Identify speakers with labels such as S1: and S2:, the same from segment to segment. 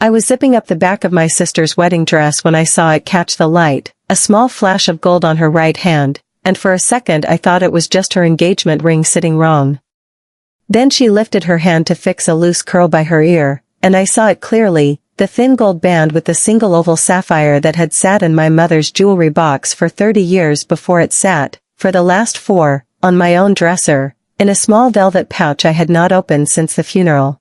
S1: I was zipping up the back of my sister's wedding dress when I saw it catch the light, a small flash of gold on her right hand, and for a second I thought it was just her engagement ring sitting wrong. Then she lifted her hand to fix a loose curl by her ear, and I saw it clearly, the thin gold band with the single oval sapphire that had sat in my mother's jewelry box for 30 years before it sat, for the last 4, on my own dresser, in a small velvet pouch I had not opened since the funeral.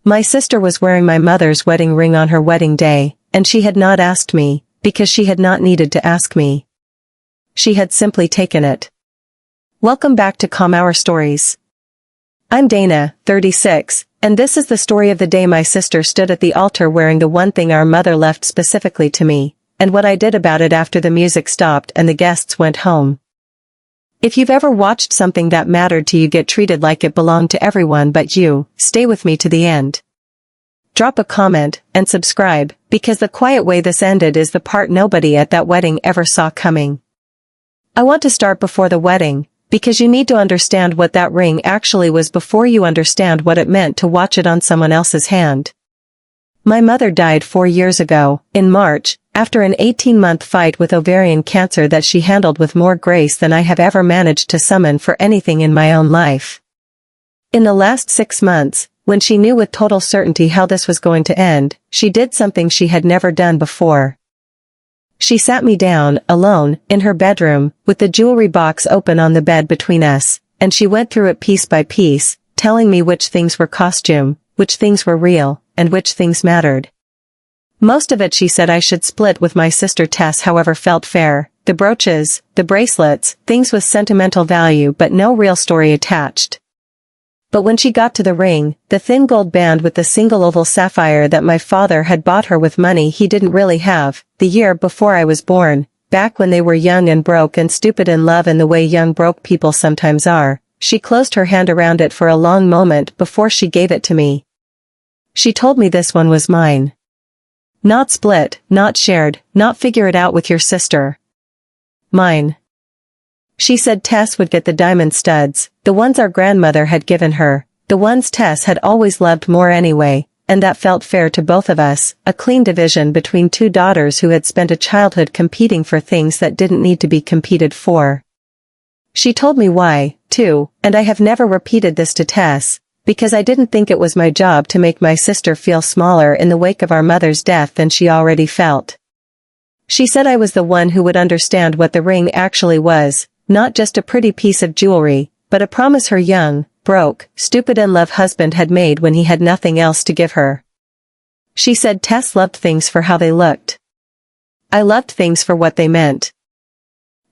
S1: My sister was wearing my mother's wedding ring on her wedding day, and she had not asked me, because she had not needed to ask me. She had simply taken it. Welcome back to Calm Hour Stories. I'm Dana, 36, and this is the story of the day my sister stood at the altar wearing the one thing our mother left specifically to me, and what I did about it after the music stopped and the guests went home. If you've ever watched something that mattered to you get treated like it belonged to everyone but you, stay with me to the end. Drop a comment, and subscribe, because the quiet way this ended is the part nobody at that wedding ever saw coming. I want to start before the wedding, because you need to understand what that ring actually was before you understand what it meant to watch it on someone else's hand. My mother died 4 years ago, in March, after an 18-month fight with ovarian cancer that she handled with more grace than I have ever managed to summon for anything in my own life. In the last 6 months, when she knew with total certainty how this was going to end, she did something she had never done before. She sat me down, alone, in her bedroom, with the jewelry box open on the bed between us, and she went through it piece by piece, telling me which things were costume, which things were real, and which things mattered. Most of it she said I should split with my sister Tess however felt fair, the brooches, the bracelets, things with sentimental value but no real story attached. But when she got to the ring, the thin gold band with the single oval sapphire that my father had bought her with money he didn't really have, the year before I was born, back when they were young and broke and stupid in love in the way young broke people sometimes are, she closed her hand around it for a long moment before she gave it to me. She told me this one was mine. Not split, not shared, not figure it out with your sister. Mine. She said Tess would get the diamond studs, the ones our grandmother had given her, the ones Tess had always loved more anyway, and that felt fair to both of us, a clean division between 2 daughters who had spent a childhood competing for things that didn't need to be competed for. She told me why, too, and I have never repeated this to Tess, because I didn't think it was my job to make my sister feel smaller in the wake of our mother's death than she already felt. She said I was the one who would understand what the ring actually was, not just a pretty piece of jewelry, but a promise her young, broke, stupid-in-love husband had made when he had nothing else to give her. She said Tess loved things for how they looked. I loved things for what they meant.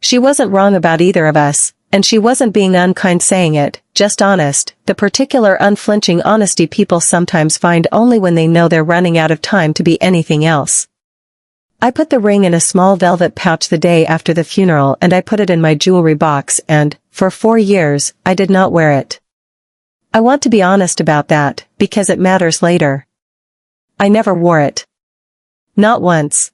S1: She wasn't wrong about either of us, and she wasn't being unkind saying it, just honest, the particular unflinching honesty people sometimes find only when they know they're running out of time to be anything else. I put the ring in a small velvet pouch the day after the funeral and I put it in my jewelry box and, for 4 years, I did not wear it. I want to be honest about that, because it matters later. I never wore it. Not once.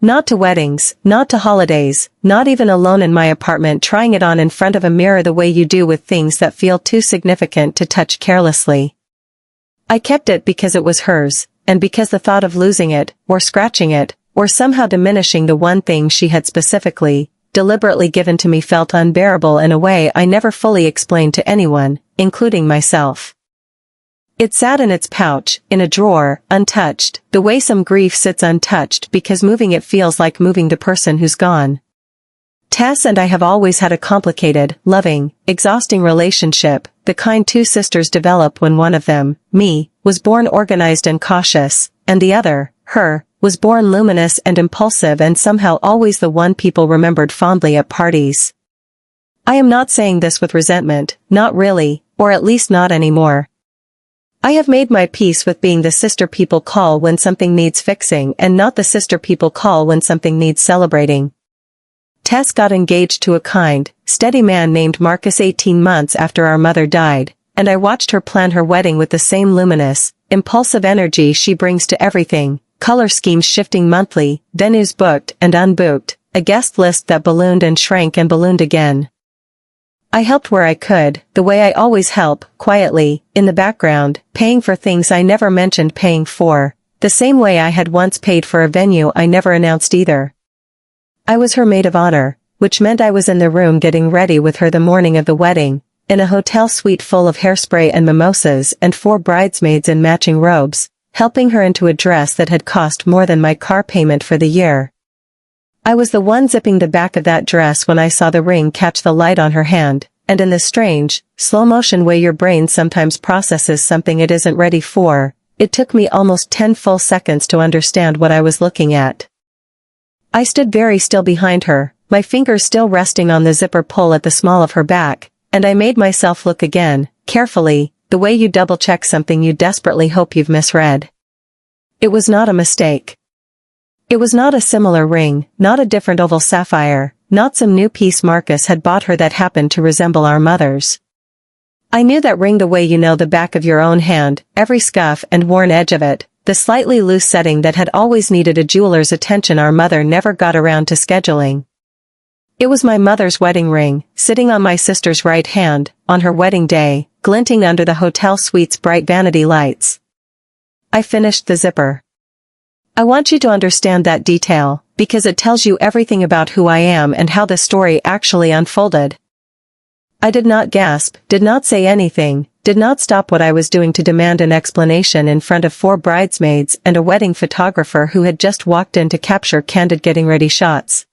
S1: Not to weddings, not to holidays, not even alone in my apartment trying it on in front of a mirror the way you do with things that feel too significant to touch carelessly. I kept it because it was hers, and because the thought of losing it, or scratching it, or somehow diminishing the one thing she had specifically, deliberately given to me felt unbearable in a way I never fully explained to anyone, including myself. It sat in its pouch, in a drawer, untouched, the way some grief sits untouched because moving it feels like moving the person who's gone. Tess and I have always had a complicated, loving, exhausting relationship, the kind 2 sisters develop when one of them, me, was born organized and cautious, and the other, her, was born luminous and impulsive and somehow always the one people remembered fondly at parties. I am not saying this with resentment, not really, or at least not anymore. I have made my peace with being the sister people call when something needs fixing and not the sister people call when something needs celebrating. Tess got engaged to a kind, steady man named Marcus 18 months after our mother died, and I watched her plan her wedding with the same luminous, impulsive energy she brings to everything, color schemes shifting monthly, venues booked and unbooked, a guest list that ballooned and shrank and ballooned again. I helped where I could, the way I always help, quietly, in the background, paying for things I never mentioned paying for, the same way I had once paid for a venue I never announced either. I was her maid of honor, which meant I was in the room getting ready with her the morning of the wedding, in a hotel suite full of hairspray and mimosas and 4 bridesmaids in matching robes, helping her into a dress that had cost more than my car payment for the year. I was the one zipping the back of that dress when I saw the ring catch the light on her hand, and in the strange, slow-motion way your brain sometimes processes something it isn't ready for, it took me almost 10 full seconds to understand what I was looking at. I stood very still behind her, my fingers still resting on the zipper pull at the small of her back, and I made myself look again, carefully, the way you double-check something you desperately hope you've misread. It was not a mistake. It was not a similar ring, not a different oval sapphire, not some new piece Marcus had bought her that happened to resemble our mother's. I knew that ring the way you know the back of your own hand, every scuff and worn edge of it, the slightly loose setting that had always needed a jeweler's attention our mother never got around to scheduling. It was my mother's wedding ring, sitting on my sister's right hand, on her wedding day, glinting under the hotel suite's bright vanity lights. I finished the zipper. I want you to understand that detail, because it tells you everything about who I am and how the story actually unfolded. I did not gasp, did not say anything, did not stop what I was doing to demand an explanation in front of 4 bridesmaids and a wedding photographer who had just walked in to capture candid getting-ready shots.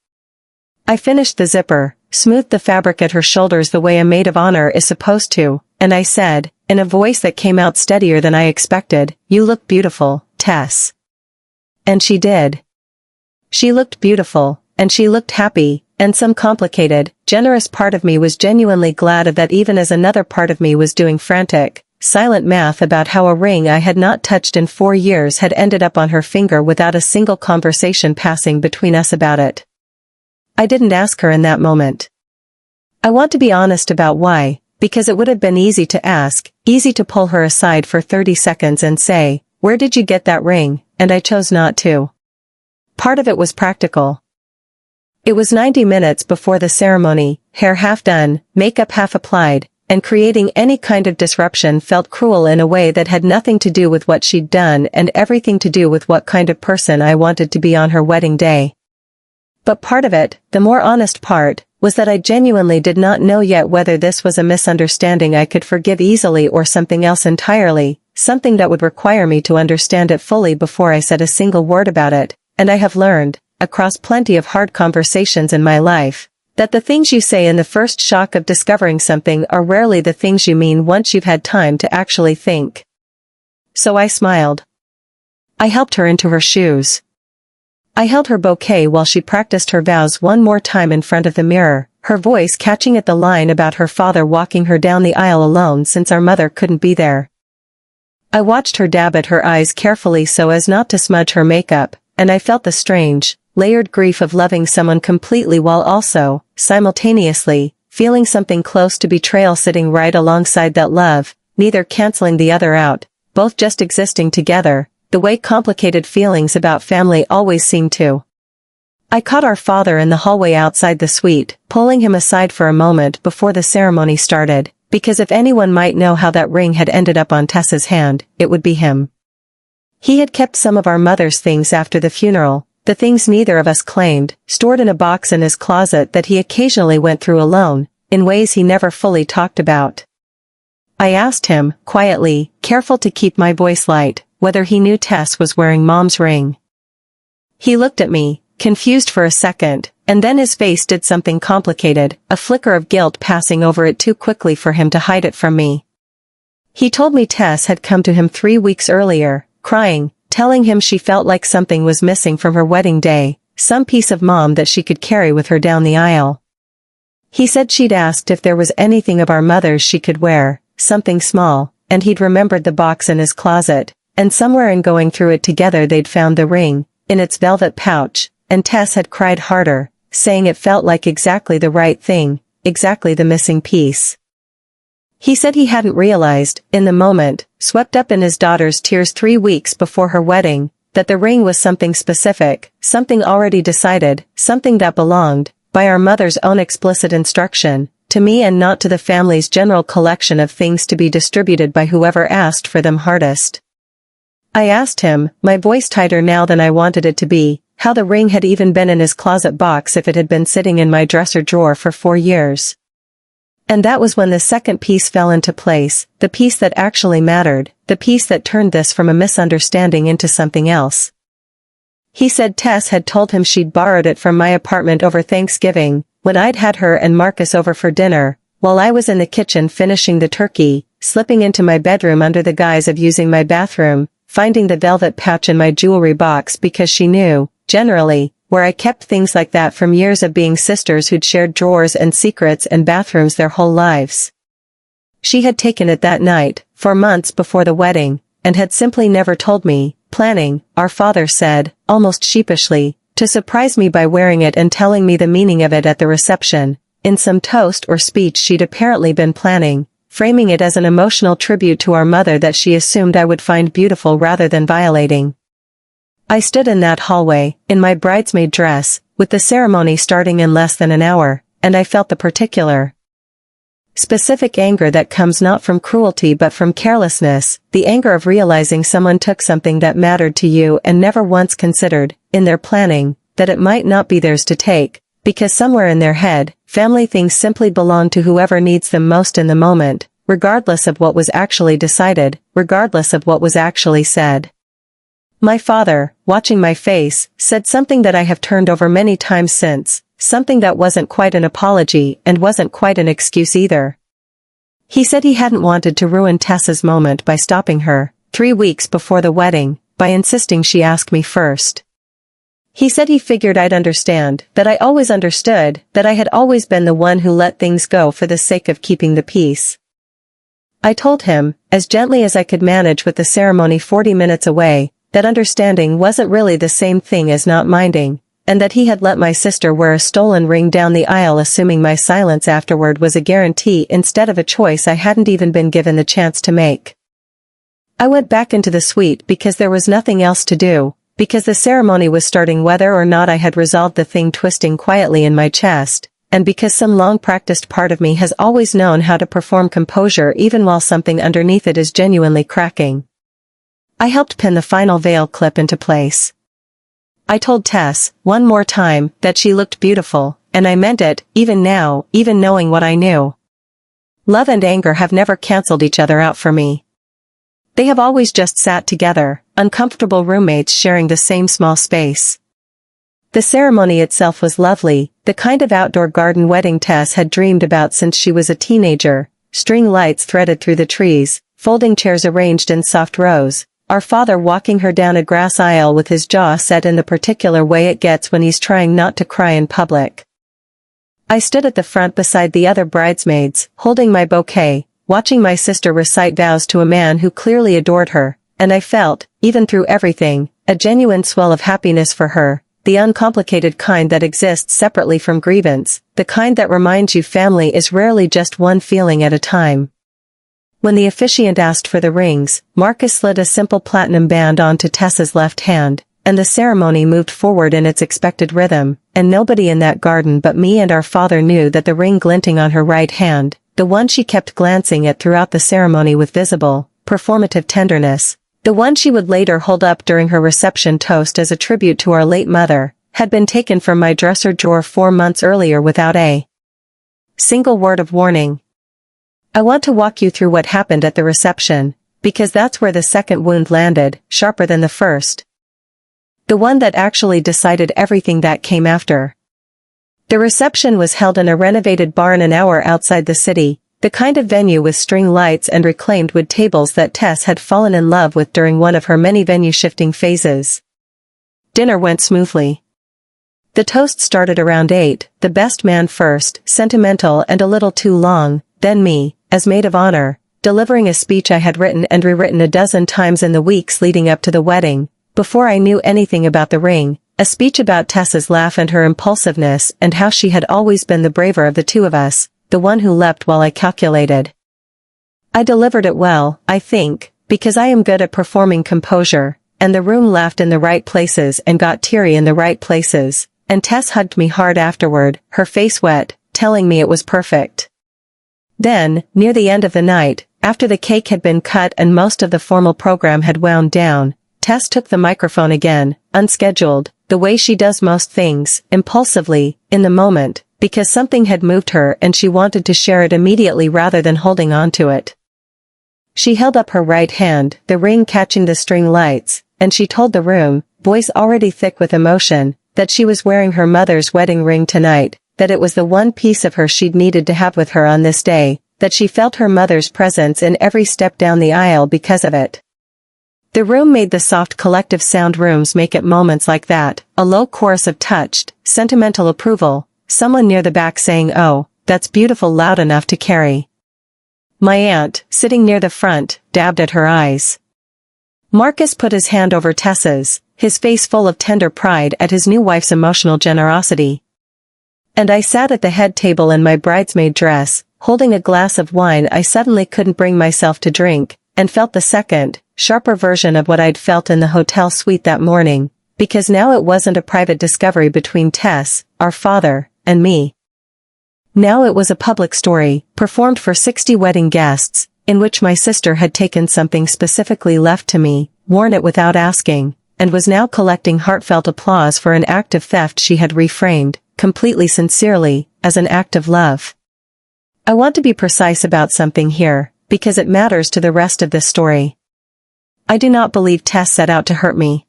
S1: I finished the zipper, smoothed the fabric at her shoulders the way a maid of honor is supposed to, and I said, in a voice that came out steadier than I expected, "You look beautiful, Tess." And she did. She looked beautiful, and she looked happy, and some complicated, generous part of me was genuinely glad of that even as another part of me was doing frantic, silent math about how a ring I had not touched in 4 years had ended up on her finger without a single conversation passing between us about it. I didn't ask her in that moment. I want to be honest about why, because it would have been easy to ask, easy to pull her aside for 30 seconds and say, "Where did you get that ring?" And I chose not to. Part of it was practical. It was 90 minutes before the ceremony, hair half done, makeup half applied, and creating any kind of disruption felt cruel in a way that had nothing to do with what she'd done and everything to do with what kind of person I wanted to be on her wedding day. But part of it, the more honest part, was that I genuinely did not know yet whether this was a misunderstanding I could forgive easily or something else entirely, something that would require me to understand it fully before I said a single word about it, and I have learned, across plenty of hard conversations in my life, that the things you say in the first shock of discovering something are rarely the things you mean once you've had time to actually think. So I smiled. I helped her into her shoes. I held her bouquet while she practiced her vows one more time in front of the mirror, her voice catching at the line about her father walking her down the aisle alone since our mother couldn't be there. I watched her dab at her eyes carefully so as not to smudge her makeup, and I felt the strange, layered grief of loving someone completely while also, simultaneously, feeling something close to betrayal sitting right alongside that love, neither canceling the other out, both just existing together, the way complicated feelings about family always seem to. I caught our father in the hallway outside the suite, pulling him aside for a moment before the ceremony started, because if anyone might know how that ring had ended up on Tessa's hand, it would be him. He had kept some of our mother's things after the funeral, the things neither of us claimed, stored in a box in his closet that he occasionally went through alone, in ways he never fully talked about. I asked him, quietly, careful to keep my voice light, whether he knew Tess was wearing Mom's ring. He looked at me, confused for a second, and then his face did something complicated, a flicker of guilt passing over it too quickly for him to hide it from me. He told me Tess had come to him 3 weeks earlier, crying, telling him she felt like something was missing from her wedding day, some piece of Mom that she could carry with her down the aisle. He said she'd asked if there was anything of our mother's she could wear, something small, and he'd remembered the box in his closet, and somewhere in going through it together they'd found the ring, in its velvet pouch, and Tess had cried harder, saying it felt like exactly the right thing, exactly the missing piece. He said he hadn't realized, in the moment, swept up in his daughter's tears 3 weeks before her wedding, that the ring was something specific, something already decided, something that belonged, by our mother's own explicit instruction, to me and not to the family's general collection of things to be distributed by whoever asked for them hardest. I asked him, my voice tighter now than I wanted it to be, how the ring had even been in his closet box if it had been sitting in my dresser drawer for 4 years. And that was when the second piece fell into place, the piece that actually mattered, the piece that turned this from a misunderstanding into something else. He said Tess had told him she'd borrowed it from my apartment over Thanksgiving, when I'd had her and Marcus over for dinner, while I was in the kitchen finishing the turkey, slipping into my bedroom under the guise of using my bathroom, finding the velvet pouch in my jewelry box because she knew, generally, where I kept things like that from years of being sisters who'd shared drawers and secrets and bathrooms their whole lives. She had taken it that night, 4 months before the wedding, and had simply never told me, planning, our father said, almost sheepishly, to surprise me by wearing it and telling me the meaning of it at the reception, in some toast or speech she'd apparently been planning, framing it as an emotional tribute to our mother that she assumed I would find beautiful rather than violating. I stood in that hallway, in my bridesmaid dress, with the ceremony starting in less than an hour, and I felt the particular, specific anger that comes not from cruelty but from carelessness, the anger of realizing someone took something that mattered to you and never once considered, in their planning, that it might not be theirs to take, because somewhere in their head, family things simply belong to whoever needs them most in the moment, regardless of what was actually decided, regardless of what was actually said. My father, watching my face, said something that I have turned over many times since, something that wasn't quite an apology and wasn't quite an excuse either. He said he hadn't wanted to ruin Tessa's moment by stopping her, 3 weeks before the wedding, by insisting she ask me first. He said he figured I'd understand, that I always understood, that I had always been the one who let things go for the sake of keeping the peace. I told him, as gently as I could manage with the ceremony 40 minutes away, that understanding wasn't really the same thing as not minding, and that he had let my sister wear a stolen ring down the aisle assuming my silence afterward was a guarantee instead of a choice I hadn't even been given the chance to make. I went back into the suite because there was nothing else to do, because the ceremony was starting whether or not I had resolved the thing twisting quietly in my chest, and because some long-practiced part of me has always known how to perform composure even while something underneath it is genuinely cracking. I helped pin the final veil clip into place. I told Tess, one more time, that she looked beautiful, and I meant it, even now, even knowing what I knew. Love and anger have never cancelled each other out for me. They have always just sat together, uncomfortable roommates sharing the same small space. The ceremony itself was lovely, the kind of outdoor garden wedding Tess had dreamed about since she was a teenager, string lights threaded through the trees, folding chairs arranged in soft rows, our father walking her down a grass aisle with his jaw set in the particular way it gets when he's trying not to cry in public. I stood at the front beside the other bridesmaids, holding my bouquet, watching my sister recite vows to a man who clearly adored her, and I felt, even through everything, a genuine swell of happiness for her, the uncomplicated kind that exists separately from grievance, the kind that reminds you family is rarely just one feeling at a time. When the officiant asked for the rings, Marcus slid a simple platinum band onto Tessa's left hand, and the ceremony moved forward in its expected rhythm, and nobody in that garden but me and our father knew that the ring glinting on her right hand, the one she kept glancing at throughout the ceremony with visible, performative tenderness, the one she would later hold up during her reception toast as a tribute to our late mother, had been taken from my dresser drawer 4 months earlier without a single word of warning. I want to walk you through what happened at the reception, because that's where the second wound landed, sharper than the first. The one that actually decided everything that came after. The reception was held in a renovated barn an hour outside the city, the kind of venue with string lights and reclaimed wood tables that Tess had fallen in love with during one of her many venue-shifting phases. Dinner went smoothly. The toast started around 8, the best man first, sentimental and a little too long, then me, as maid of honor, delivering a speech I had written and rewritten a dozen times in the weeks leading up to the wedding, before I knew anything about the ring, a speech about Tessa's laugh and her impulsiveness and how she had always been the braver of the two of us, the one who leapt while I calculated. I delivered it well, I think, because I am good at performing composure, and the room laughed in the right places and got teary in the right places, and Tess hugged me hard afterward, her face wet, telling me it was perfect. Then, near the end of the night, after the cake had been cut and most of the formal program had wound down, Tess took the microphone again, unscheduled, the way she does most things, impulsively, in the moment, because something had moved her and she wanted to share it immediately rather than holding on to it. She held up her right hand, the ring catching the string lights, and she told the room, voice already thick with emotion, that she was wearing her mother's wedding ring tonight, that it was the one piece of her she'd needed to have with her on this day, that she felt her mother's presence in every step down the aisle because of it. The room made the soft collective sound rooms make at moments like that, a low chorus of touched, sentimental approval, someone near the back saying, "Oh, that's beautiful," loud enough to carry. My aunt, sitting near the front, dabbed at her eyes. Marcus put his hand over Tessa's, his face full of tender pride at his new wife's emotional generosity. And I sat at the head table in my bridesmaid dress, holding a glass of wine I suddenly couldn't bring myself to drink, and felt the second, sharper version of what I'd felt in the hotel suite that morning, because now it wasn't a private discovery between Tess, our father, and me. Now it was a public story, performed for 60 wedding guests, in which my sister had taken something specifically left to me, worn it without asking, and was now collecting heartfelt applause for an act of theft she had reframed, completely sincerely, as an act of love. I want to be precise about something here, because it matters to the rest of this story. I do not believe Tess set out to hurt me.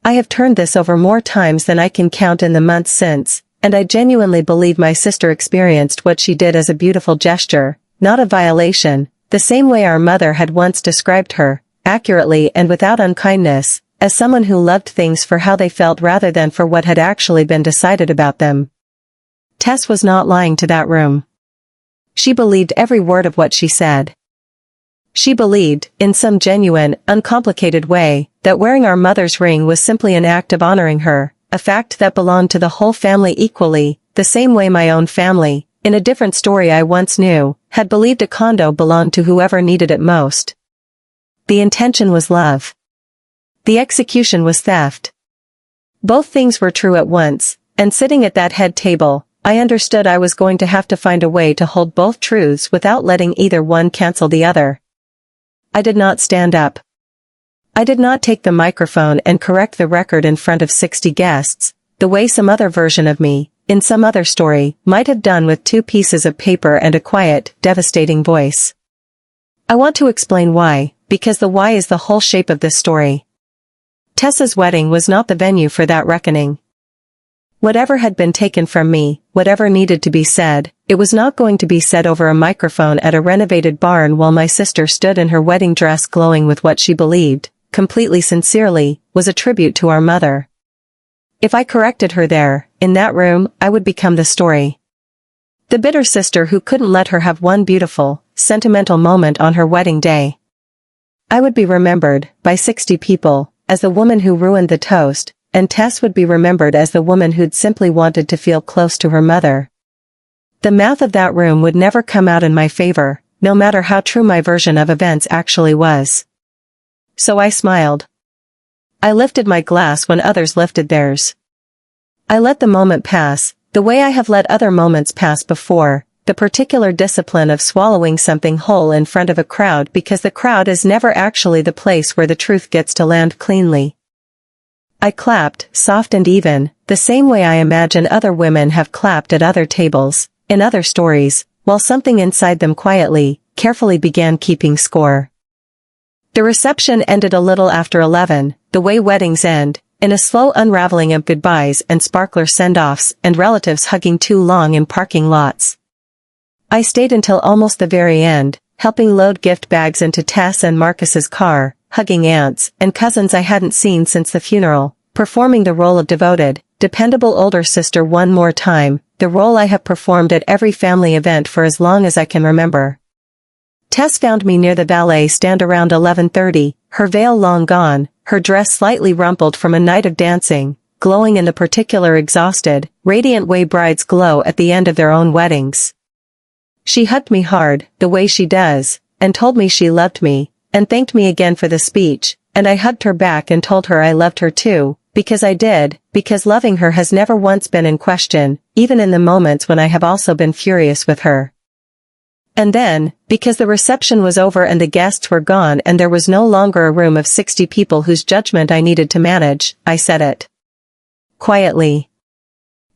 S1: I have turned this over more times than I can count in the months since, and I genuinely believe my sister experienced what she did as a beautiful gesture, not a violation, the same way our mother had once described her, accurately and without unkindness, as someone who loved things for how they felt rather than for what had actually been decided about them. Tess was not lying to that room. She believed every word of what she said. She believed, in some genuine, uncomplicated way, that wearing our mother's ring was simply an act of honoring her, a fact that belonged to the whole family equally, the same way my own family, in a different story I once knew, had believed a condo belonged to whoever needed it most. The intention was love. The execution was theft. Both things were true at once, and sitting at that head table, I understood I was going to have to find a way to hold both truths without letting either one cancel the other. I did not stand up. I did not take the microphone and correct the record in front of 60 guests, the way some other version of me, in some other story, might have done with 2 pieces of paper and a quiet, devastating voice. I want to explain why, because the why is the whole shape of this story. Tessa's wedding was not the venue for that reckoning. Whatever had been taken from me, whatever needed to be said, it was not going to be said over a microphone at a renovated barn while my sister stood in her wedding dress glowing with what she believed, completely sincerely, was a tribute to our mother. If I corrected her there, in that room, I would become the story. The bitter sister who couldn't let her have one beautiful, sentimental moment on her wedding day. I would be remembered, by 60 people, as the woman who ruined the toast, and Tess would be remembered as the woman who'd simply wanted to feel close to her mother. The math of that room would never come out in my favor, no matter how true my version of events actually was. So I smiled. I lifted my glass when others lifted theirs. I let the moment pass, the way I have let other moments pass before, the particular discipline of swallowing something whole in front of a crowd because the crowd is never actually the place where the truth gets to land cleanly. I clapped, soft and even, the same way I imagine other women have clapped at other tables, in other stories, while something inside them quietly, carefully began keeping score. The reception ended a little after 11, the way weddings end, in a slow unraveling of goodbyes and sparkler send-offs and relatives hugging too long in parking lots. I stayed until almost the very end, helping load gift bags into Tess and Marcus's car, hugging aunts and cousins I hadn't seen since the funeral, performing the role of devoted, dependable older sister one more time, the role I have performed at every family event for as long as I can remember. Tess found me near the ballet stand around 11:30, her veil long gone, her dress slightly rumpled from a night of dancing, glowing in the particular exhausted, radiant way brides glow at the end of their own weddings. She hugged me hard, the way she does, and told me she loved me, and thanked me again for the speech, and I hugged her back and told her I loved her too, because I did, because loving her has never once been in question, even in the moments when I have also been furious with her. And then, because the reception was over and the guests were gone and there was no longer a room of 60 people whose judgment I needed to manage, I said it. Quietly.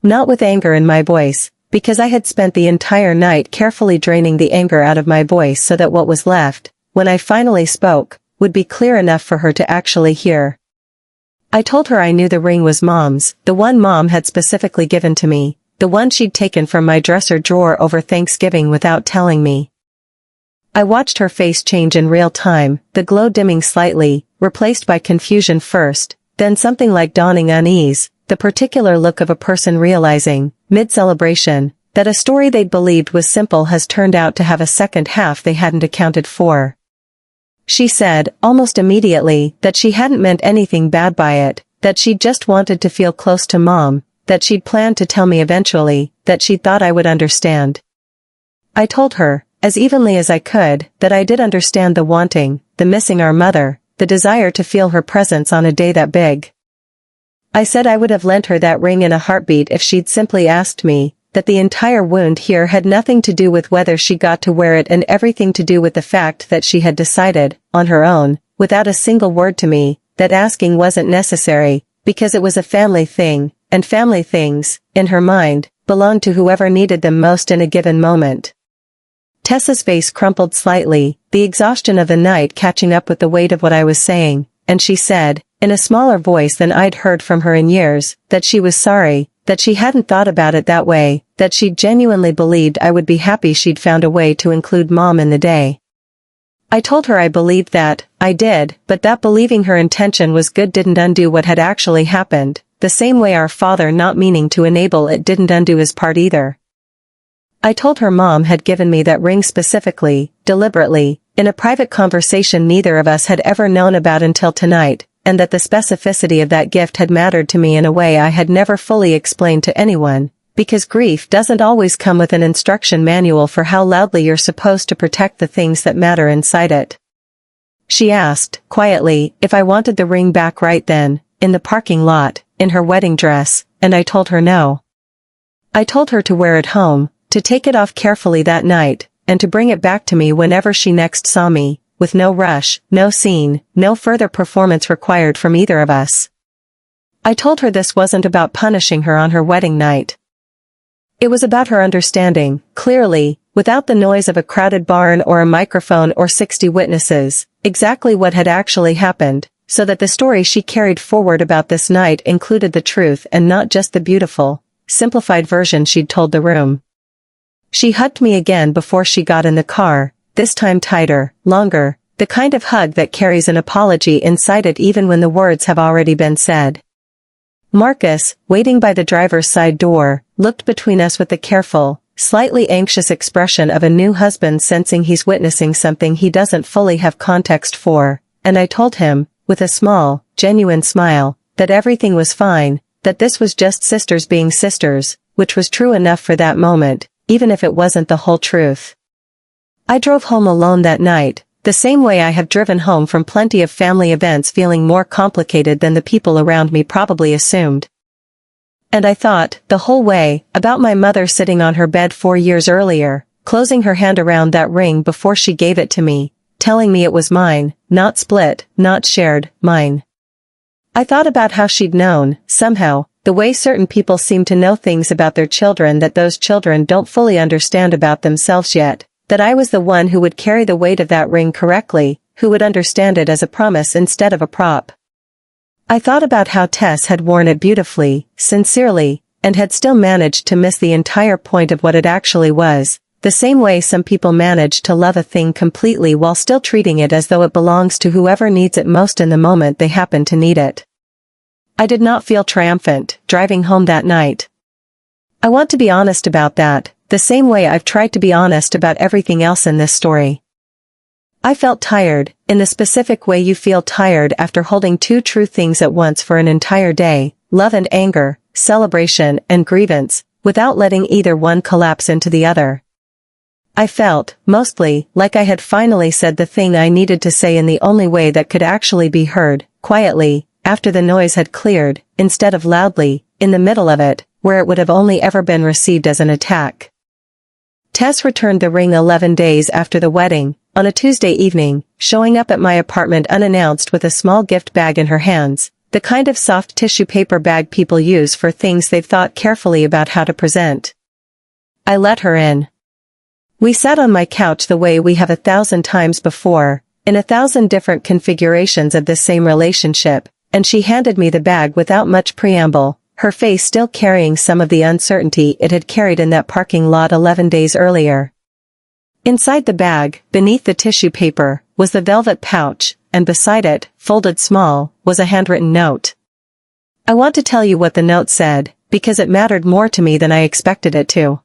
S1: Not with anger in my voice, because I had spent the entire night carefully draining the anger out of my voice so that what was left, when I finally spoke, would be clear enough for her to actually hear. I told her I knew the ring was Mom's, the one Mom had specifically given to me, the one she'd taken from my dresser drawer over Thanksgiving without telling me. I watched her face change in real time, the glow dimming slightly, replaced by confusion first, then something like dawning unease, the particular look of a person realizing, mid-celebration, that a story they'd believed was simple has turned out to have a second half they hadn't accounted for. She said, almost immediately, that she hadn't meant anything bad by it, that she'd just wanted to feel close to Mom, that she'd planned to tell me eventually, that she thought I would understand. I told her, as evenly as I could, that I did understand the wanting, the missing our mother, the desire to feel her presence on a day that big. I said I would have lent her that ring in a heartbeat if she'd simply asked me, that the entire wound here had nothing to do with whether she got to wear it and everything to do with the fact that she had decided, on her own, without a single word to me, that asking wasn't necessary, because it was a family thing, and family things, in her mind, belonged to whoever needed them most in a given moment. Tessa's face crumpled slightly, the exhaustion of the night catching up with the weight of what I was saying, and she said, in a smaller voice than I'd heard from her in years, that she was sorry, that she hadn't thought about it that way, that she genuinely believed I would be happy she'd found a way to include Mom in the day. I told her I believed that, I did, but that believing her intention was good didn't undo what had actually happened, the same way our father not meaning to enable it didn't undo his part either. I told her Mom had given me that ring specifically, deliberately, in a private conversation neither of us had ever known about until tonight, and that the specificity of that gift had mattered to me in a way I had never fully explained to anyone, because grief doesn't always come with an instruction manual for how loudly you're supposed to protect the things that matter inside it. She asked, quietly, if I wanted the ring back right then, in the parking lot, in her wedding dress, and I told her no. I told her to wear it home, to take it off carefully that night, and to bring it back to me whenever she next saw me, with no rush, no scene, no further performance required from either of us. I told her this wasn't about punishing her on her wedding night. It was about her understanding, clearly, without the noise of a crowded barn or a microphone or 60 witnesses, exactly what had actually happened, so that the story she carried forward about this night included the truth and not just the beautiful, simplified version she'd told the room. She hugged me again before she got in the car, this time tighter, longer, the kind of hug that carries an apology inside it even when the words have already been said. Marcus, waiting by the driver's side door, looked between us with the careful, slightly anxious expression of a new husband sensing he's witnessing something he doesn't fully have context for, and I told him, with a small, genuine smile, that everything was fine, that this was just sisters being sisters, which was true enough for that moment, even if it wasn't the whole truth. I drove home alone that night, the same way I have driven home from plenty of family events feeling more complicated than the people around me probably assumed. And I thought, the whole way, about my mother sitting on her bed 4 years earlier, closing her hand around that ring before she gave it to me, telling me it was mine, not split, not shared, mine. I thought about how she'd known, somehow, the way certain people seem to know things about their children that those children don't fully understand about themselves yet, that I was the one who would carry the weight of that ring correctly, who would understand it as a promise instead of a prop. I thought about how Tess had worn it beautifully, sincerely, and had still managed to miss the entire point of what it actually was, the same way some people manage to love a thing completely while still treating it as though it belongs to whoever needs it most in the moment they happen to need it. I did not feel triumphant, driving home that night. I want to be honest about that, the same way I've tried to be honest about everything else in this story. I felt tired, in the specific way you feel tired after holding two true things at once for an entire day, love and anger, celebration and grievance, without letting either one collapse into the other. I felt, mostly, like I had finally said the thing I needed to say in the only way that could actually be heard, quietly, after the noise had cleared, instead of loudly, in the middle of it, where it would have only ever been received as an attack. Tess returned the ring 11 days after the wedding, on a Tuesday evening, showing up at my apartment unannounced with a small gift bag in her hands, the kind of soft tissue paper bag people use for things they've thought carefully about how to present. I let her in. We sat on my couch the way we have 1,000 times before, in 1,000 different configurations of this same relationship, and she handed me the bag without much preamble, her face still carrying some of the uncertainty it had carried in that parking lot 11 days earlier. Inside the bag, beneath the tissue paper, was the velvet pouch, and beside it, folded small, was a handwritten note. I want to tell you what the note said, because it mattered more to me than I expected it to.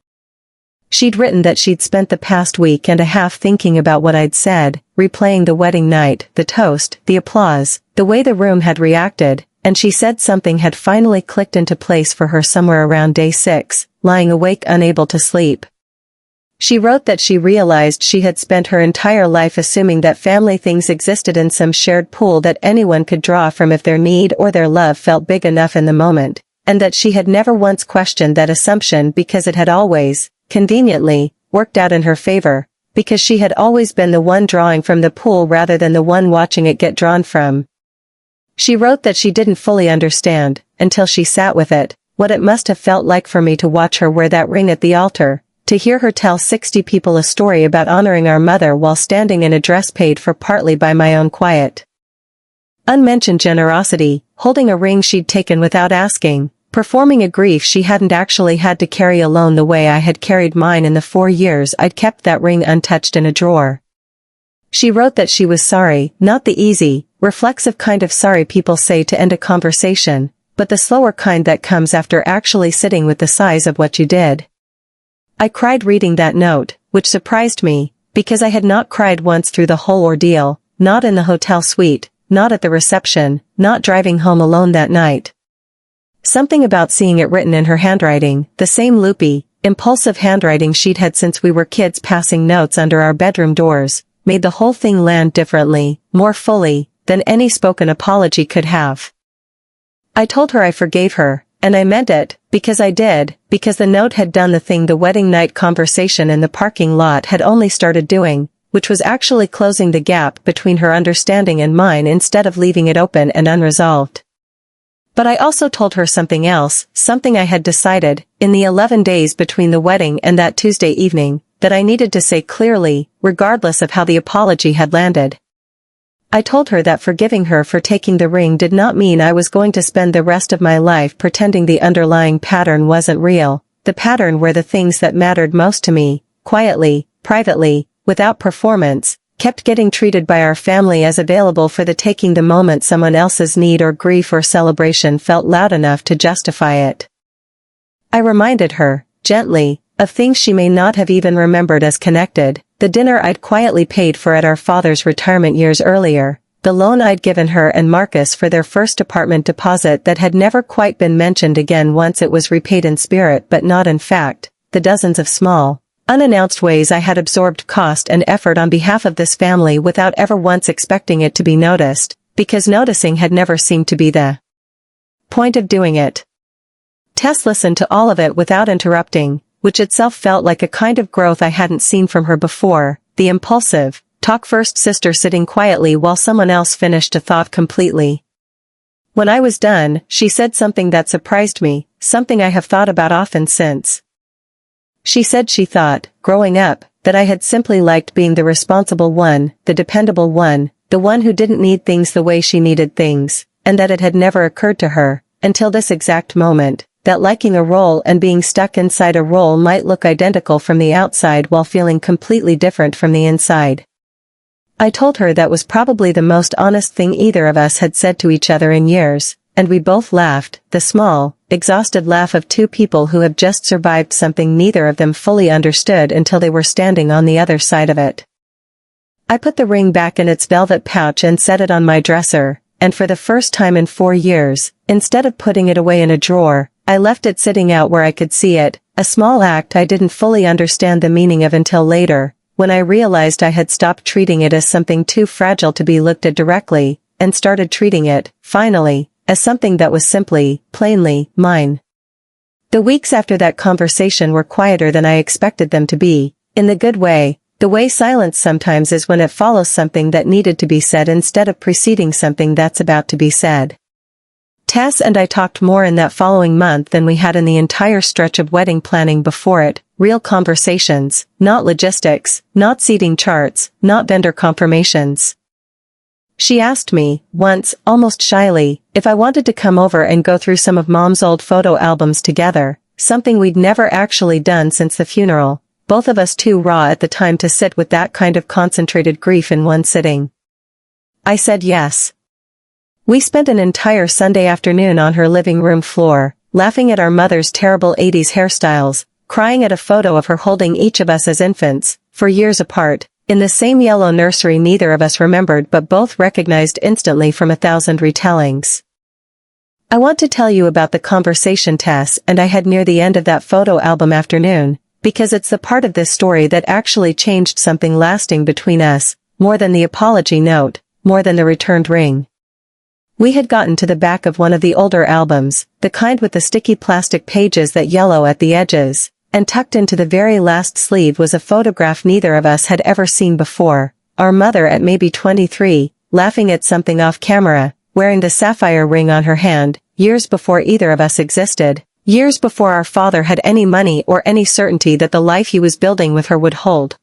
S1: She'd written that she'd spent the past week and a half thinking about what I'd said, replaying the wedding night, the toast, the applause, the way the room had reacted, and she said something had finally clicked into place for her somewhere around day 6, lying awake unable to sleep. She wrote that she realized she had spent her entire life assuming that family things existed in some shared pool that anyone could draw from if their need or their love felt big enough in the moment, and that she had never once questioned that assumption because it had always, conveniently, worked out in her favor, because she had always been the one drawing from the pool rather than the one watching it get drawn from. She wrote that she didn't fully understand, until she sat with it, what it must have felt like for me to watch her wear that ring at the altar, to hear her tell 60 people a story about honoring our mother while standing in a dress paid for partly by my own quiet, unmentioned generosity, holding a ring she'd taken without asking, performing a grief she hadn't actually had to carry alone the way I had carried mine in the 4 years I'd kept that ring untouched in a drawer. She wrote that she was sorry, not the easy, reflexive kind of sorry people say to end a conversation, but the slower kind that comes after actually sitting with the size of what you did. I cried reading that note, which surprised me, because I had not cried once through the whole ordeal, not in the hotel suite, not at the reception, not driving home alone that night. Something about seeing it written in her handwriting, the same loopy, impulsive handwriting she'd had since we were kids passing notes under our bedroom doors, made the whole thing land differently, more fully, than any spoken apology could have. I told her I forgave her, and I meant it, because I did, because the note had done the thing the wedding night conversation in the parking lot had only started doing, which was actually closing the gap between her understanding and mine instead of leaving it open and unresolved. But I also told her something else, something I had decided, in the 11 days between the wedding and that Tuesday evening, that I needed to say clearly, regardless of how the apology had landed. I told her that forgiving her for taking the ring did not mean I was going to spend the rest of my life pretending the underlying pattern wasn't real, the pattern where the things that mattered most to me, quietly, privately, without performance, kept getting treated by our family as available for the taking the moment someone else's need or grief or celebration felt loud enough to justify it. I reminded her, gently, of things she may not have even remembered as connected, the dinner I'd quietly paid for at our father's retirement years earlier, the loan I'd given her and Marcus for their first apartment deposit that had never quite been mentioned again once it was repaid in spirit but not in fact, the dozens of small, unannounced ways I had absorbed cost and effort on behalf of this family without ever once expecting it to be noticed, because noticing had never seemed to be the point of doing it. Tess listened to all of it without interrupting, which itself felt like a kind of growth I hadn't seen from her before, the impulsive, talk-first sister sitting quietly while someone else finished a thought completely. When I was done, she said something that surprised me, something I have thought about often since. She said she thought, growing up, that I had simply liked being the responsible one, the dependable one, the one who didn't need things the way she needed things, and that it had never occurred to her, until this exact moment, that liking a role and being stuck inside a role might look identical from the outside while feeling completely different from the inside. I told her that was probably the most honest thing either of us had said to each other in years, and we both laughed, the small, exhausted laugh of two people who have just survived something neither of them fully understood until they were standing on the other side of it. I put the ring back in its velvet pouch and set it on my dresser, and for the first time in 4 years, instead of putting it away in a drawer, I left it sitting out where I could see it, a small act I didn't fully understand the meaning of until later, when I realized I had stopped treating it as something too fragile to be looked at directly, and started treating it, finally, as something that was simply, plainly, mine. The weeks after that conversation were quieter than I expected them to be, In the good way, the way silence sometimes is when it follows something that needed to be said instead of preceding something that's about to be said. Tess and I talked more in that following month than we had in the entire stretch of wedding planning before it, real conversations, not logistics, not seating charts, not vendor confirmations. She asked me, once, almost shyly, if I wanted to come over and go through some of Mom's old photo albums together, something we'd never actually done since the funeral, both of us too raw at the time to sit with that kind of concentrated grief in one sitting. I said yes. We spent an entire Sunday afternoon on her living room floor, laughing at our mother's terrible 80s hairstyles, crying at a photo of her holding each of us as infants, for years apart, in the same yellow nursery neither of us remembered but both recognized instantly from 1,000 retellings. I want to tell you about the conversation Tess and I had near the end of that photo album afternoon, because it's the part of this story that actually changed something lasting between us, more than the apology note, more than the returned ring. We had gotten to the back of one of the older albums, the kind with the sticky plastic pages that yellow at the edges, and tucked into the very last sleeve was a photograph neither of us had ever seen before, our mother at maybe 23, laughing at something off camera, wearing the sapphire ring on her hand, years before either of us existed. Years before our father had any money or any certainty that the life he was building with her would hold.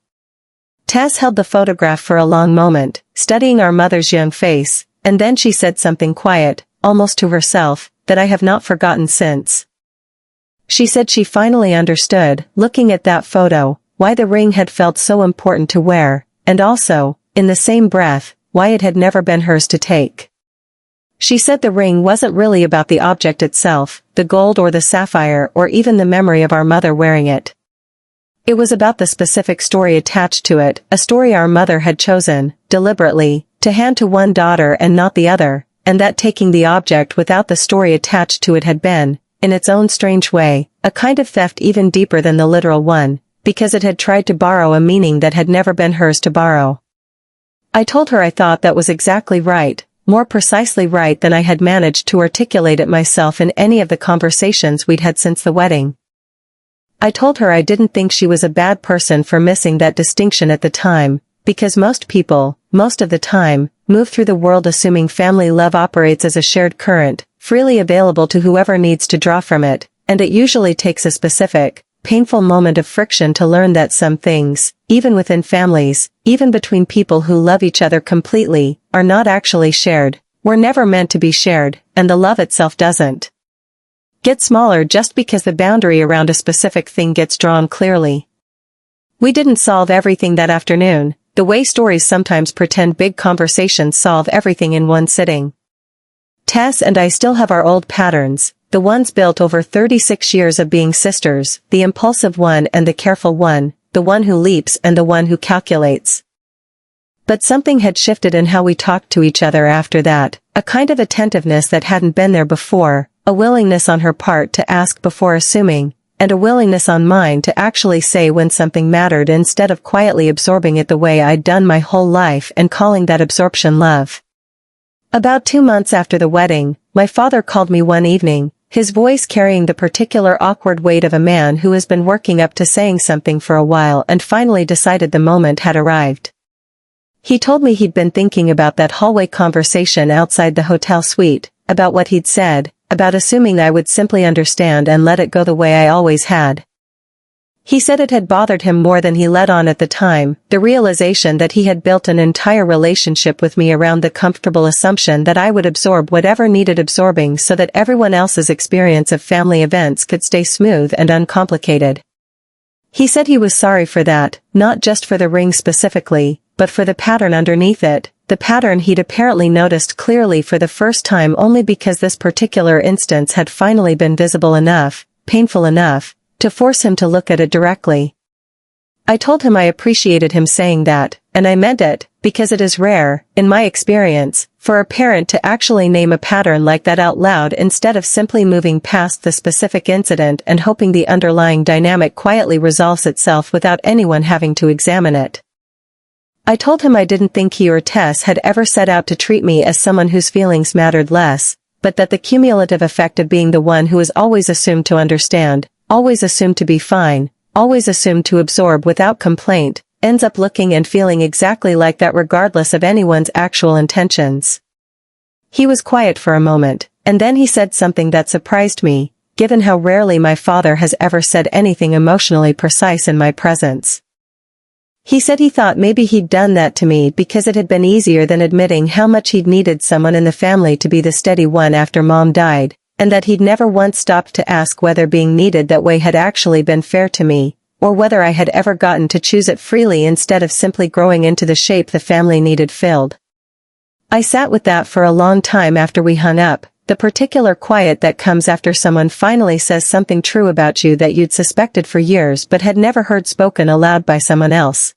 S1: Tess held the photograph for a long moment, studying our mother's young face, and then she said something quiet, almost to herself, that I have not forgotten since. She said she finally understood, looking at that photo, why the ring had felt so important to wear, and also, in the same breath, why it had never been hers to take. She said the ring wasn't really about the object itself, the gold or the sapphire or even the memory of our mother wearing it. It was about the specific story attached to it, a story our mother had chosen, deliberately, to hand to one daughter and not the other, and that taking the object without the story attached to it had been, in its own strange way, a kind of theft even deeper than the literal one, because it had tried to borrow a meaning that had never been hers to borrow. I told her I thought that was exactly right. More precisely right than I had managed to articulate it myself in any of the conversations we'd had since the wedding. I told her I didn't think she was a bad person for missing that distinction at the time, because most people, most of the time, move through the world assuming family love operates as a shared current, freely available to whoever needs to draw from it, and it usually takes a specific, painful moment of friction to learn that some things, even within families, even between people who love each other completely, are not actually shared, were never meant to be shared, and the love itself doesn't get smaller just because the boundary around a specific thing gets drawn clearly. We didn't solve everything that afternoon, the way stories sometimes pretend big conversations solve everything in one sitting. Tess and I still have our old patterns, the ones built over 36 years of being sisters, the impulsive one and the careful one, the one who leaps and the one who calculates. But something had shifted in how we talked to each other after that, a kind of attentiveness that hadn't been there before, a willingness on her part to ask before assuming, and a willingness on mine to actually say when something mattered instead of quietly absorbing it the way I'd done my whole life and calling that absorption love. About 2 months after the wedding, my father called me one evening, his voice carrying the particular awkward weight of a man who has been working up to saying something for a while and finally decided the moment had arrived. He told me he'd been thinking about that hallway conversation outside the hotel suite, about what he'd said, about assuming I would simply understand and let it go the way I always had. He said it had bothered him more than he let on at the time, the realization that he had built an entire relationship with me around the comfortable assumption that I would absorb whatever needed absorbing so that everyone else's experience of family events could stay smooth and uncomplicated. He said he was sorry for that, not just for the ring specifically, but for the pattern underneath it, the pattern he'd apparently noticed clearly for the first time only because this particular instance had finally been visible enough, painful enough, to force him to look at it directly. I told him I appreciated him saying that, and I meant it, because it is rare, in my experience, for a parent to actually name a pattern like that out loud instead of simply moving past the specific incident and hoping the underlying dynamic quietly resolves itself without anyone having to examine it. I told him I didn't think he or Tess had ever set out to treat me as someone whose feelings mattered less, but that the cumulative effect of being the one who is always assumed to understand, always assumed to be fine, always assumed to absorb without complaint, ends up looking and feeling exactly like that regardless of anyone's actual intentions. He was quiet for a moment, and then he said something that surprised me, given how rarely my father has ever said anything emotionally precise in my presence. He said he thought maybe he'd done that to me because it had been easier than admitting how much he'd needed someone in the family to be the steady one after Mom died, and that he'd never once stopped to ask whether being needed that way had actually been fair to me, or whether I had ever gotten to choose it freely instead of simply growing into the shape the family needed filled. I sat with that for a long time after we hung up, the particular quiet that comes after someone finally says something true about you that you'd suspected for years but had never heard spoken aloud by someone else.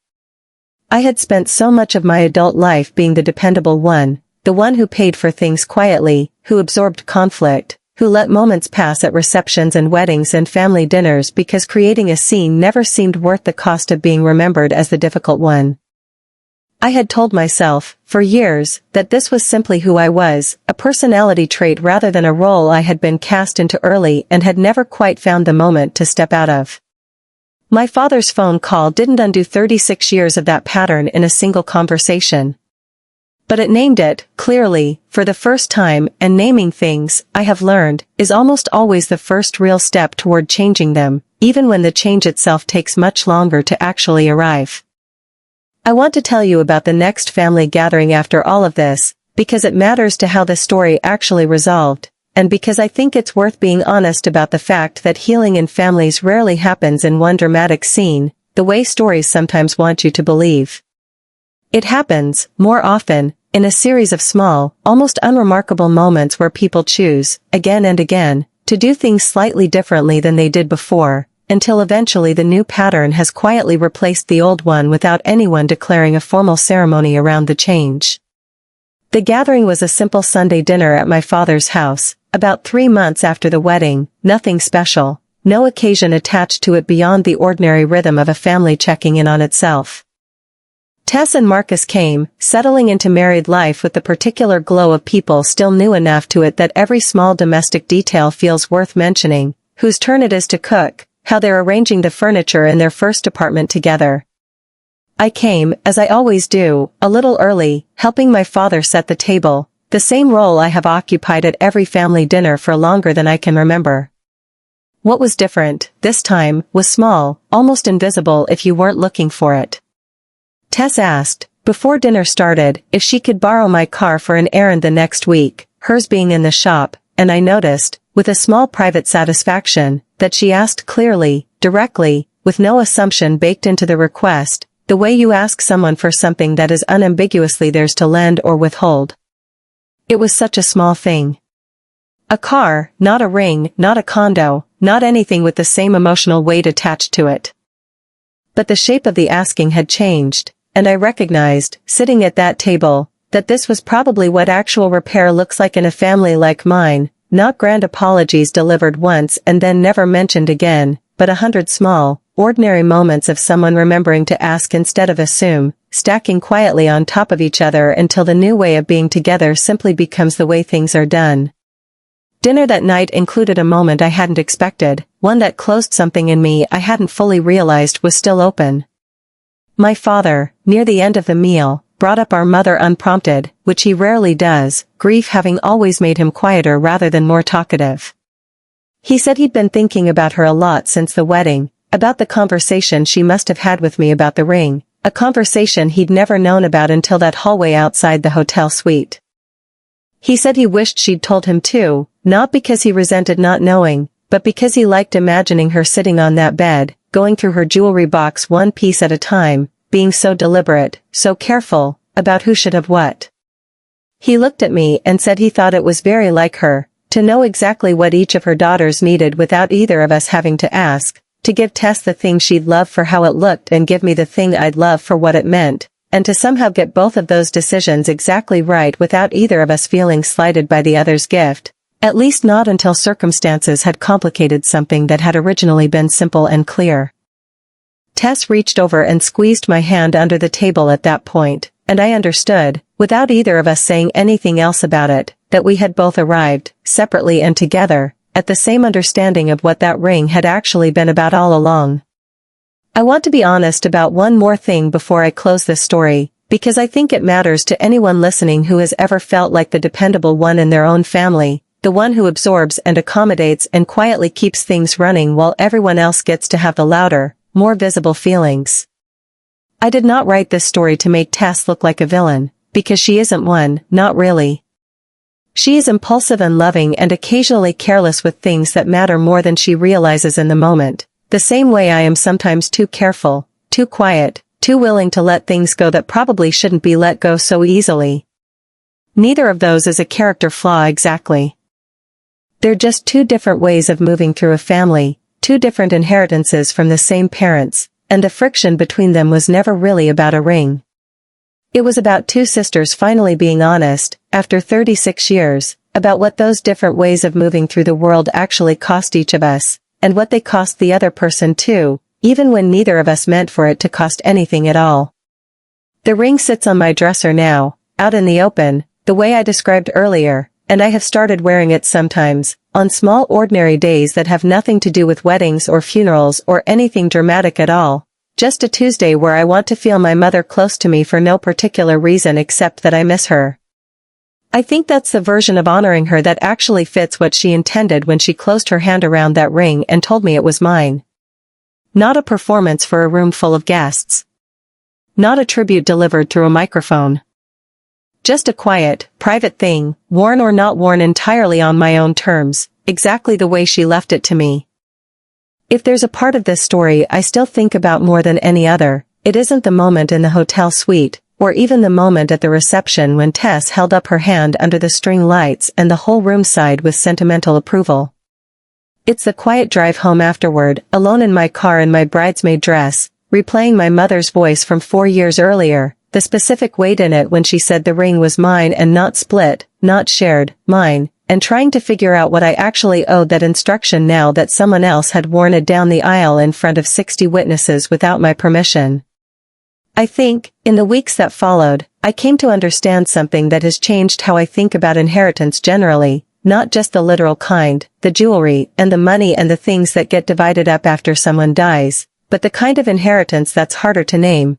S1: I had spent so much of my adult life being the dependable one, the one who paid for things quietly, who absorbed conflict, who let moments pass at receptions and weddings and family dinners because creating a scene never seemed worth the cost of being remembered as the difficult one. I had told myself, for years, that this was simply who I was, a personality trait rather than a role I had been cast into early and had never quite found the moment to step out of. My father's phone call didn't undo 36 years of that pattern in a single conversation. But it named it, clearly, for the first time, and naming things, I have learned, is almost always the first real step toward changing them, even when the change itself takes much longer to actually arrive. I want to tell you about the next family gathering after all of this, because it matters to how the story actually resolved, and because I think it's worth being honest about the fact that healing in families rarely happens in one dramatic scene, the way stories sometimes want you to believe. It happens, more often, in a series of small, almost unremarkable moments where people choose, again and again, to do things slightly differently than they did before, until eventually the new pattern has quietly replaced the old one without anyone declaring a formal ceremony around the change. The gathering was a simple Sunday dinner at my father's house, about 3 months after the wedding, nothing special, no occasion attached to it beyond the ordinary rhythm of a family checking in on itself. Tess and Marcus came, settling into married life with the particular glow of people still new enough to it that every small domestic detail feels worth mentioning, whose turn it is to cook, how they're arranging the furniture in their first apartment together. I came, as I always do, a little early, helping my father set the table, the same role I have occupied at every family dinner for longer than I can remember. What was different, this time, was small, almost invisible if you weren't looking for it. Tess asked, before dinner started, if she could borrow my car for an errand the next week, hers being in the shop, and I noticed, with a small private satisfaction, that she asked clearly, directly, with no assumption baked into the request, the way you ask someone for something that is unambiguously theirs to lend or withhold. It was such a small thing. A car, not a ring, not a condo, not anything with the same emotional weight attached to it. But the shape of the asking had changed, and I recognized, sitting at that table, that this was probably what actual repair looks like in a family like mine, not grand apologies delivered once and then never mentioned again, but 100 small, ordinary moments of someone remembering to ask instead of assume, stacking quietly on top of each other until the new way of being together simply becomes the way things are done. Dinner that night included a moment I hadn't expected, one that closed something in me I hadn't fully realized was still open. My father, near the end of the meal, brought up our mother unprompted, which he rarely does, grief having always made him quieter rather than more talkative. He said he'd been thinking about her a lot since the wedding, about the conversation she must have had with me about the ring, a conversation he'd never known about until that hallway outside the hotel suite. He said he wished she'd told him too, not because he resented not knowing, but because he liked imagining her sitting on that bed, going through her jewelry box one piece at a time, being so deliberate, so careful, about who should have what. He looked at me and said he thought it was very like her, to know exactly what each of her daughters needed without either of us having to ask, to give Tess the thing she'd love for how it looked and give me the thing I'd love for what it meant, and to somehow get both of those decisions exactly right without either of us feeling slighted by the other's gift. At least not until circumstances had complicated something that had originally been simple and clear. Tess reached over and squeezed my hand under the table at that point, and I understood, without either of us saying anything else about it, that we had both arrived, separately and together, at the same understanding of what that ring had actually been about all along. I want to be honest about one more thing before I close this story, because I think it matters to anyone listening who has ever felt like the dependable one in their own family, the one who absorbs and accommodates and quietly keeps things running while everyone else gets to have the louder, more visible feelings. I did not write this story to make Tess look like a villain, because she isn't one, not really. She is impulsive and loving and occasionally careless with things that matter more than she realizes in the moment, the same way I am sometimes too careful, too quiet, too willing to let things go that probably shouldn't be let go so easily. Neither of those is a character flaw exactly. They're just two different ways of moving through a family, two different inheritances from the same parents, and the friction between them was never really about a ring. It was about two sisters finally being honest, after 36 years, about what those different ways of moving through the world actually cost each of us, and what they cost the other person too, even when neither of us meant for it to cost anything at all. The ring sits on my dresser now, out in the open, the way I described earlier, and I have started wearing it sometimes, on small ordinary days that have nothing to do with weddings or funerals or anything dramatic at all, just a Tuesday where I want to feel my mother close to me for no particular reason except that I miss her. I think that's the version of honoring her that actually fits what she intended when she closed her hand around that ring and told me it was mine. Not a performance for a room full of guests. Not a tribute delivered through a microphone. Just a quiet, private thing, worn or not worn entirely on my own terms, exactly the way she left it to me. If there's a part of this story I still think about more than any other, it isn't the moment in the hotel suite, or even the moment at the reception when Tess held up her hand under the string lights and the whole room sighed with sentimental approval. It's the quiet drive home afterward, alone in my car in my bridesmaid dress, replaying my mother's voice from 4 years earlier, the specific weight in it when she said the ring was mine and not split, not shared, mine, and trying to figure out what I actually owed that instruction now that someone else had worn it down the aisle in front of 60 witnesses without my permission. I think, in the weeks that followed, I came to understand something that has changed how I think about inheritance generally, not just the literal kind, the jewelry and the money and the things that get divided up after someone dies, but the kind of inheritance that's harder to name.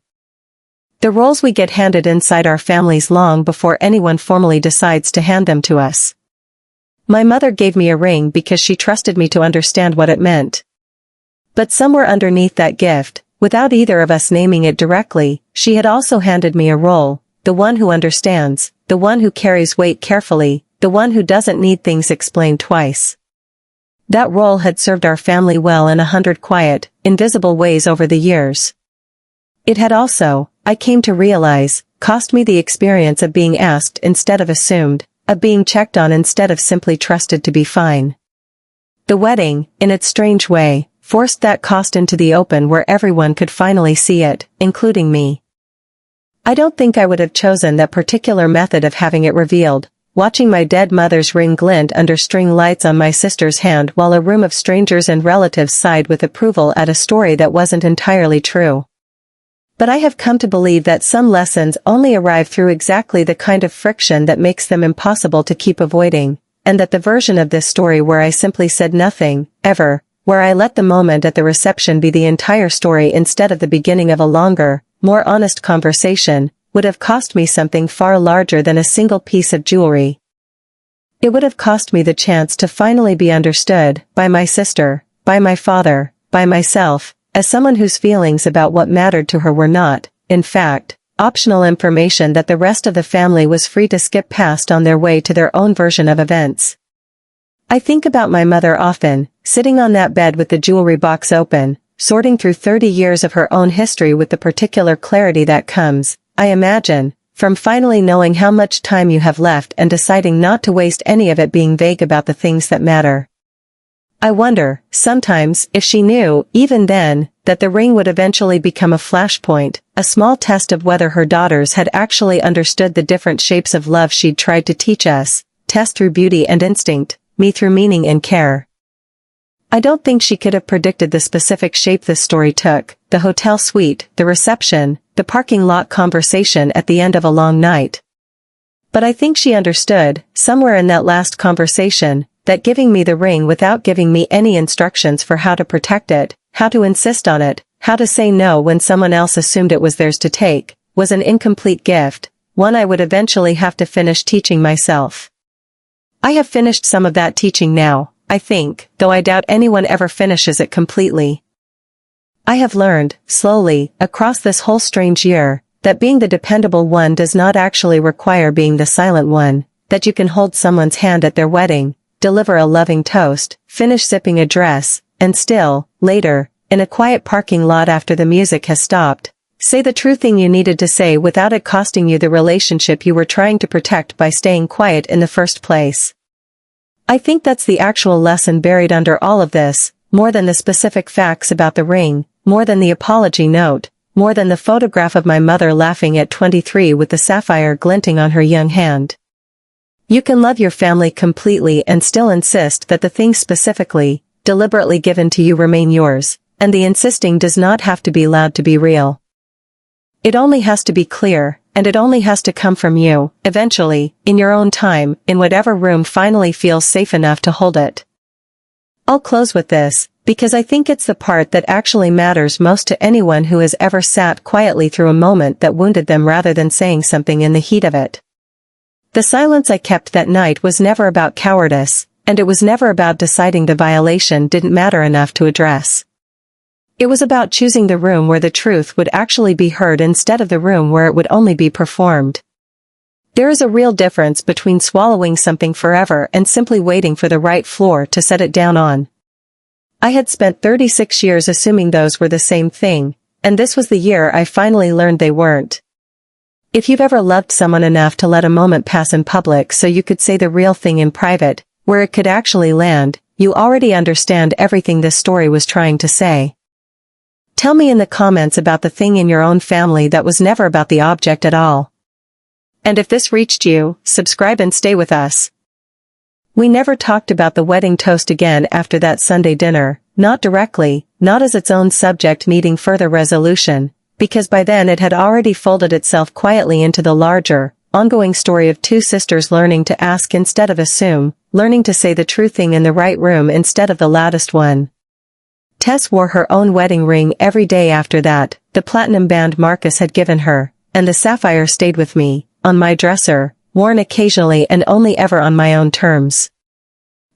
S1: The roles we get handed inside our families long before anyone formally decides to hand them to us. My mother gave me a ring because she trusted me to understand what it meant. But somewhere underneath that gift, without either of us naming it directly, she had also handed me a role, the one who understands, the one who carries weight carefully, the one who doesn't need things explained twice. That role had served our family well in 100 quiet, invisible ways over the years. It had also, I came to realize, cost me the experience of being asked instead of assumed, of being checked on instead of simply trusted to be fine. The wedding, in its strange way, forced that cost into the open where everyone could finally see it, including me. I don't think I would have chosen that particular method of having it revealed, watching my dead mother's ring glint under string lights on my sister's hand while a room of strangers and relatives sighed with approval at a story that wasn't entirely true. But I have come to believe that some lessons only arrive through exactly the kind of friction that makes them impossible to keep avoiding, and that the version of this story where I simply said nothing, ever, where I let the moment at the reception be the entire story instead of the beginning of a longer, more honest conversation, would have cost me something far larger than a single piece of jewelry. It would have cost me the chance to finally be understood, by my sister, by my father, by myself, as someone whose feelings about what mattered to her were not, in fact, optional information that the rest of the family was free to skip past on their way to their own version of events. I think about my mother often, sitting on that bed with the jewelry box open, sorting through 30 years of her own history with the particular clarity that comes, I imagine, from finally knowing how much time you have left and deciding not to waste any of it being vague about the things that matter. I wonder, sometimes, if she knew, even then, that the ring would eventually become a flashpoint, a small test of whether her daughters had actually understood the different shapes of love she'd tried to teach us, test through beauty and instinct, me through meaning and care. I don't think she could have predicted the specific shape this story took, the hotel suite, the reception, the parking lot conversation at the end of a long night. But I think she understood, somewhere in that last conversation, that giving me the ring without giving me any instructions for how to protect it, how to insist on it, how to say no when someone else assumed it was theirs to take, was an incomplete gift, one I would eventually have to finish teaching myself. I have finished some of that teaching now, I think, though I doubt anyone ever finishes it completely. I have learned, slowly, across this whole strange year, that being the dependable one does not actually require being the silent one, that you can hold someone's hand at their wedding, deliver a loving toast, finish zipping a dress, and still, later, in a quiet parking lot after the music has stopped, say the true thing you needed to say without it costing you the relationship you were trying to protect by staying quiet in the first place. I think that's the actual lesson buried under all of this, more than the specific facts about the ring, more than the apology note, more than the photograph of my mother laughing at 23 with the sapphire glinting on her young hand. You can love your family completely and still insist that the things specifically, deliberately given to you remain yours, and the insisting does not have to be loud to be real. It only has to be clear, and it only has to come from you, eventually, in your own time, in whatever room finally feels safe enough to hold it. I'll close with this, because I think it's the part that actually matters most to anyone who has ever sat quietly through a moment that wounded them rather than saying something in the heat of it. The silence I kept that night was never about cowardice, and it was never about deciding the violation didn't matter enough to address. It was about choosing the room where the truth would actually be heard instead of the room where it would only be performed. There is a real difference between swallowing something forever and simply waiting for the right floor to set it down on. I had spent 36 years assuming those were the same thing, and this was the year I finally learned they weren't. If you've ever loved someone enough to let a moment pass in public so you could say the real thing in private, where it could actually land, you already understand everything this story was trying to say. Tell me in the comments about the thing in your own family that was never about the object at all. And if this reached you, subscribe and stay with us. We never talked about the wedding toast again after that Sunday dinner, not directly, not as its own subject needing further resolution, because by then it had already folded itself quietly into the larger, ongoing story of two sisters learning to ask instead of assume, learning to say the true thing in the right room instead of the loudest one. Tess wore her own wedding ring every day after that, the platinum band Marcus had given her, and the sapphire stayed with me, on my dresser, worn occasionally and only ever on my own terms.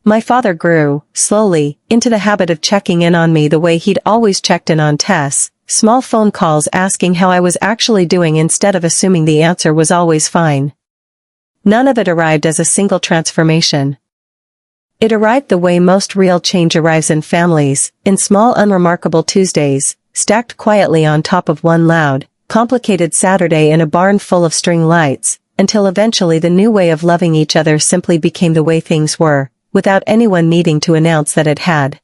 S1: My father grew, slowly, into the habit of checking in on me the way he'd always checked in on Tess, small phone calls asking how I was actually doing instead of assuming the answer was always fine. None of it arrived as a single transformation. It arrived the way most real change arrives in families, in small unremarkable Tuesdays, stacked quietly on top of one loud, complicated Saturday in a barn full of string lights, until eventually the new way of loving each other simply became the way things were, without anyone needing to announce that it had.